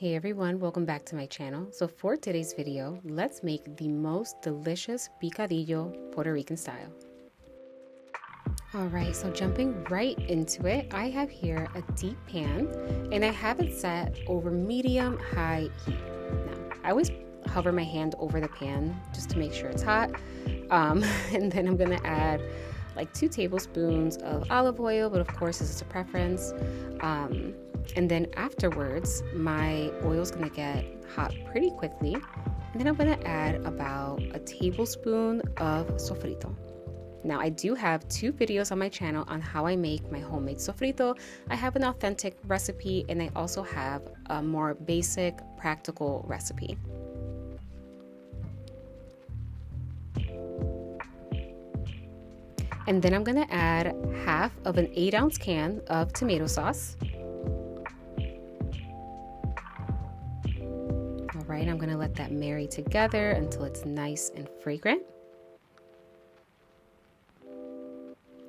Hey everyone, welcome back to my channel. So for today's video, let's make the most delicious picadillo Puerto Rican style. Alright, so jumping right into it, I have here a deep pan and I have it set over medium-high heat. Now, I always hover my hand over the pan just to make sure it's hot. And then I'm gonna add like 2 tablespoons of olive oil, but of course this is a preference. And then afterwards, my oil is going to get hot pretty quickly. And then I'm going to add about a tablespoon of sofrito. Now, I do have 2 videos on my channel on how I make my homemade sofrito. I have an authentic recipe, and I also have a more basic, practical recipe. And then I'm going to add half of an 8-ounce can of tomato sauce. Right, I'm gonna let that marry together until it's nice and fragrant.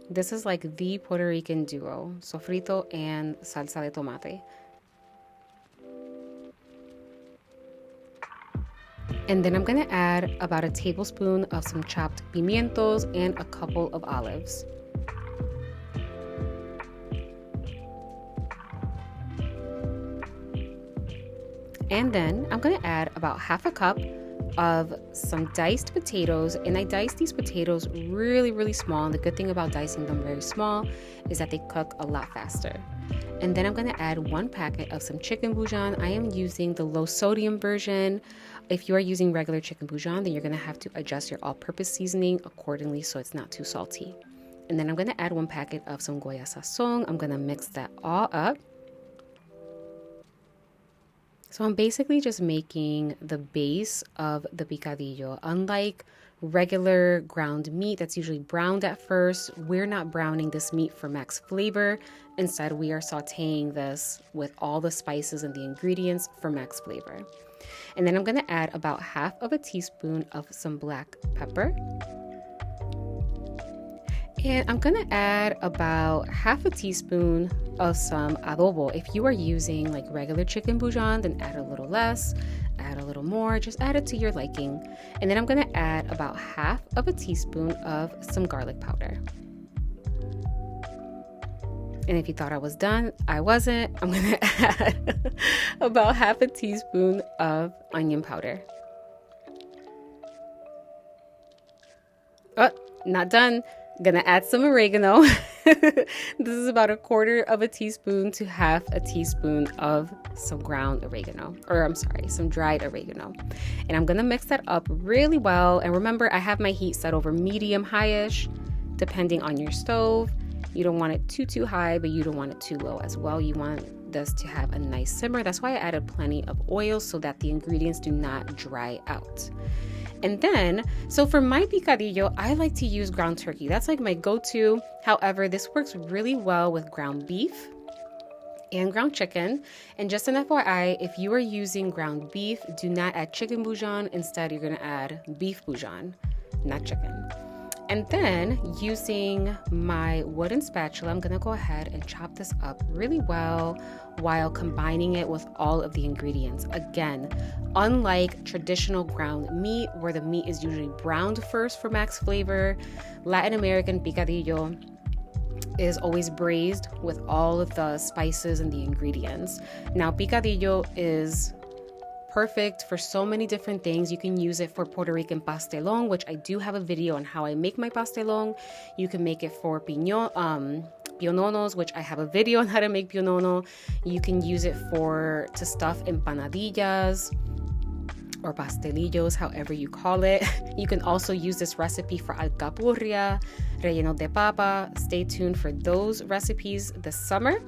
This is like the Puerto Rican duo, sofrito and salsa de tomate. And then I'm gonna add about a tablespoon of some chopped pimientos and a couple of olives. And then I'm going to add about half a cup of some diced potatoes, and I dice these potatoes really small. And the good thing about dicing them very small is that they cook a lot faster. And then I'm going to add 1 packet of some chicken bouillon. I am using the low sodium version. If you are using regular chicken bouillon, then you're going to have to adjust your all-purpose seasoning accordingly so it's not too salty. And then I'm going to add 1 packet of some Goya sazón. I'm going to mix that all up. So I'm basically just making the base of the picadillo. Unlike regular ground meat that's usually browned at first, we're not browning this meat for max flavor. Instead, we are sauteing this with all the spices and the ingredients for max flavor. And then I'm gonna add about half of a teaspoon of some black pepper. And I'm gonna add about half a teaspoon of some adobo. If you are using like regular chicken bouillon, then add a little less, add a little more, just add it to your liking. And then I'm gonna add about half of a teaspoon of some garlic powder. And if you thought I was done, I wasn't. I'm gonna add about half a teaspoon of onion powder. Oh, not done. Gonna add some oregano. This is about 1/4 of a teaspoon to half a teaspoon of some ground oregano, or I'm sorry, some dried oregano. And I'm gonna mix that up really well. And remember, I have my heat set over medium high-ish, depending on your stove. You don't want it too high, but you don't want it too low as well. You want this to have a nice simmer. That's why I added plenty of oil so that the ingredients do not dry out. And then, so for my picadillo, I like to use ground turkey. That's like my go-to. However, this works really well with ground beef and ground chicken. And just an FYI, if you are using ground beef, do not add chicken bouillon. Instead, you're gonna add beef bouillon, not chicken. And then using my wooden spatula, I'm gonna go ahead and chop this up really well while combining it with all of the ingredients. Again, unlike traditional ground meat, where the meat is usually browned first for max flavor, Latin American picadillo is always braised with all of the spices and the ingredients. Now, picadillo is perfect for so many different things. You can use it for Puerto Rican pastelón, which I do have a video on how I make my pastelón. You can make it for piononos, which I have a video on how to make pionono. You can use it to stuff empanadillas or pastelillos, however you call it. You can also use this recipe for Alcapurria, relleno de papa. Stay tuned for those recipes this summer.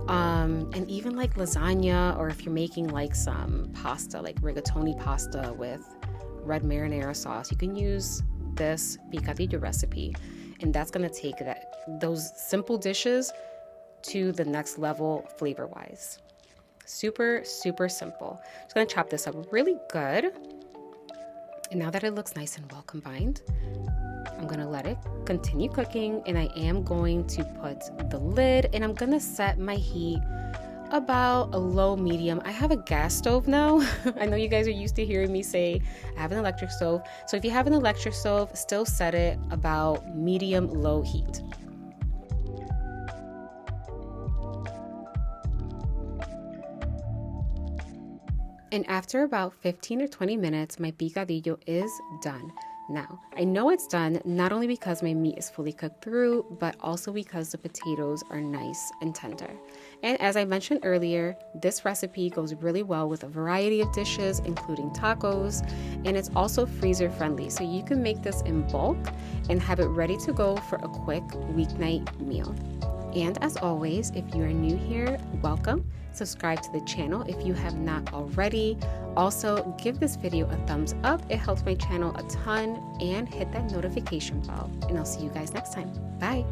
And even like lasagna, or if you're making like some pasta, like rigatoni pasta with red marinara sauce, you can use this picadillo recipe, and that's gonna take those simple dishes to the next level flavor wise. Super simple. Just gonna chop this up really good. And now that it looks nice and well combined, I'm gonna let it continue cooking, and I am going to put the lid, and I'm gonna set my heat about a low medium. I have a gas stove now. I know you guys are used to hearing me say I have an electric stove. So if you have an electric stove, still set it about medium low heat. And after about 15 or 20 minutes, my picadillo is done. Now, I know it's done not only because my meat is fully cooked through, but also because the potatoes are nice and tender. And as I mentioned earlier, this recipe goes really well with a variety of dishes, including tacos, and it's also freezer friendly, so you can make this in bulk and have it ready to go for a quick weeknight meal. And as always, if you are new here, welcome. Subscribe to the channel if you have not already. Also, give this video a thumbs up. It helps my channel a ton, and hit that notification bell. And I'll see you guys next time. Bye.